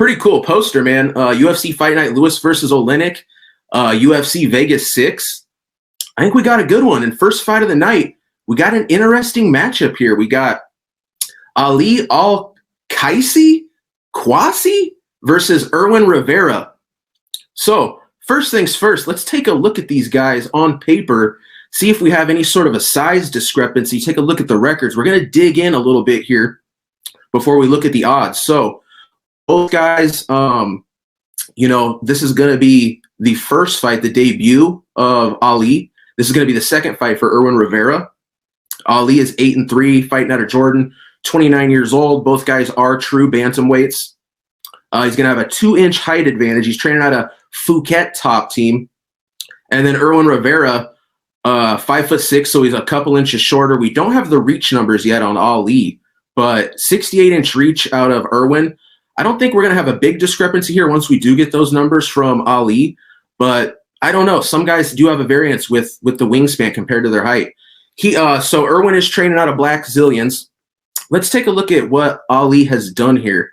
Pretty cool poster, man. UFC Fight Night Lewis versus Olenek, UFC Vegas 6. I think we got a good one. And first fight of the night, we got an interesting matchup here. We got Ali Alqaisi versus Irwin Rivera. So first things first, let's take a look at these guys on paper, see if we have any sort of a size discrepancy. Take a look at the records. We're going to dig in a little bit here before we look at the odds. So both guys, this is going to be the first fight, the debut of Ali. This is going to be the second fight for Irwin Rivera. Ali is 8-3, fighting out of Jordan, 29 years old. Both guys are true bantamweights. He's going to have a 2-inch height advantage. He's training out of Phuket top team. And then Irwin Rivera, 5'6", so he's a couple inches shorter. We don't have the reach numbers yet on Ali, but 68-inch reach out of Irwin. I don't think we're going to have a big discrepancy here once we do get those numbers from Ali, but I don't know. Some guys do have a variance with the wingspan compared to their height. So Irwin is training out of Black Zillions. Let's take a look at what Ali has done here.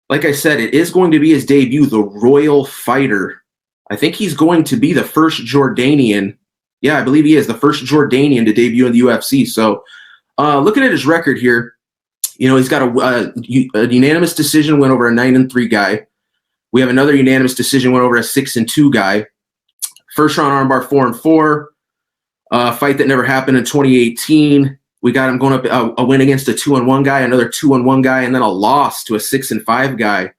Like I said, it is going to be his debut, the Royal Fighter. I think he's going to be the first Jordanian. Yeah, I believe he is the first Jordanian to debut in the UFC. So looking at his record here, he's got a unanimous decision win over a 9-3 guy. We have another unanimous decision win over a 6-2 guy. First round armbar 4-4. Fight that never happened in 2018. We got him going up a win against a 2-1 guy, another 2-1 guy, and then a loss to a 6-5 guy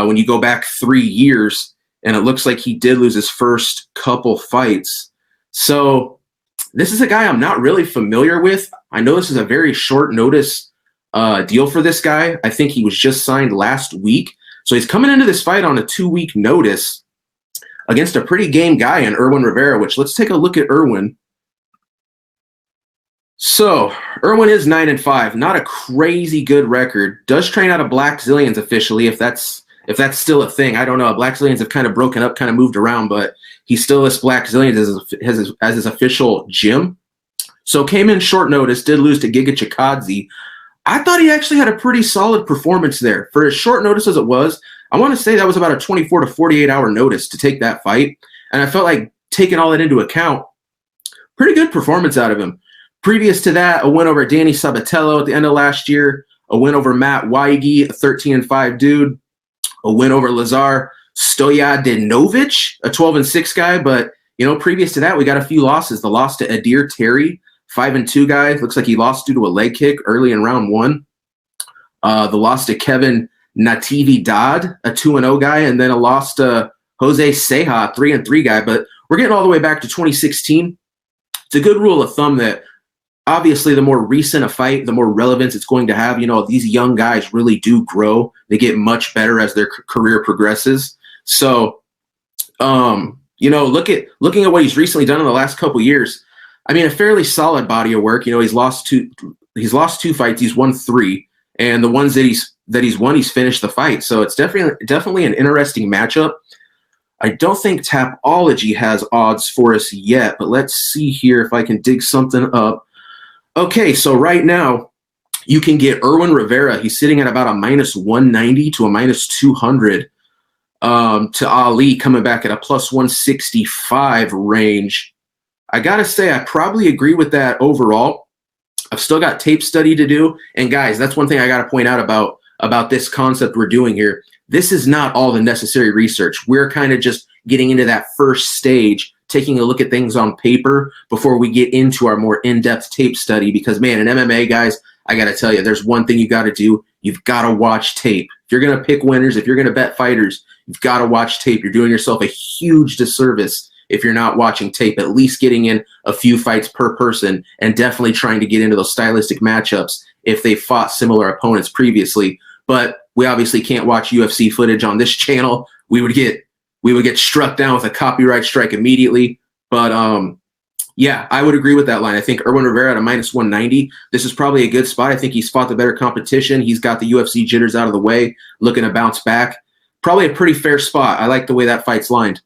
when you go back 3 years. And it looks like he did lose his first couple fights. So this is a guy I'm not really familiar with. I know this is a very short notice deal for this guy. I think he was just signed last week. So he's coming into this fight on a 2-week notice against a pretty game guy in Irwin Rivera, which let's take a look at Irwin. So Irwin is 9-5, not a crazy good record. Does train out of Black Zillions officially, if that's still a thing. I don't know. Black Zillions have kind of broken up, kind of moved around, but he still lists Black Zillions as his official gym. So came in short notice, did lose to Giga Chikadze. I thought he actually had a pretty solid performance there. For as short notice as it was, I want to say that was about a 24 to 48 hour notice to take that fight. And I felt like taking all that into account, pretty good performance out of him. Previous to that, a win over Danny Sabatello at the end of last year, a win over Matt Weige, a 13-5 dude, a win over Lazar Stojadinovic, a 12-6 guy. But, previous to that, we got a few losses. The loss to Adir Terry, 5-2 guy. Looks like he lost due to a leg kick early in round 1. The loss to Kevin Natividad, a 2-0 guy, and then a loss to Jose Ceja, 3-3 guy. But we're getting all the way back to 2016. It's a good rule of thumb that obviously the more recent a fight, the more relevance it's going to have. These young guys really do grow. They get much better as their career progresses. So, looking at what he's recently done in the last couple years, I mean, a fairly solid body of work. He's lost two fights. He's won 3, and the ones that he's won, he's finished the fight. So it's definitely an interesting matchup. I don't think Tapology has odds for us yet, but let's see here if I can dig something up. Okay, so right now you can get Irwin Rivera. He's sitting at about a -190 to a -200. To Ali coming back at a +165 range. I gotta say, I probably agree with that overall. I've still got tape study to do. And guys, that's one thing I gotta point out about this concept we're doing here. This is not all the necessary research. We're kind of just getting into that first stage, taking a look at things on paper before we get into our more in-depth tape study. Because, man, in MMA, guys, I gotta tell you, there's one thing you gotta do. You've gotta watch tape. If you're gonna pick winners, if you're gonna bet fighters, you've gotta watch tape. You're doing yourself a huge disservice if you're not watching tape, at least getting in a few fights per person, and definitely trying to get into those stylistic matchups if they fought similar opponents previously. But we obviously can't watch UFC footage on this channel. We would get struck down with a copyright strike immediately. But yeah, I would agree with that line. I think Irwin Rivera at a -190. This is probably a good spot. I think he's fought the better competition. He's got the UFC jitters out of the way, looking to bounce back. Probably a pretty fair spot. I like the way that fight's lined.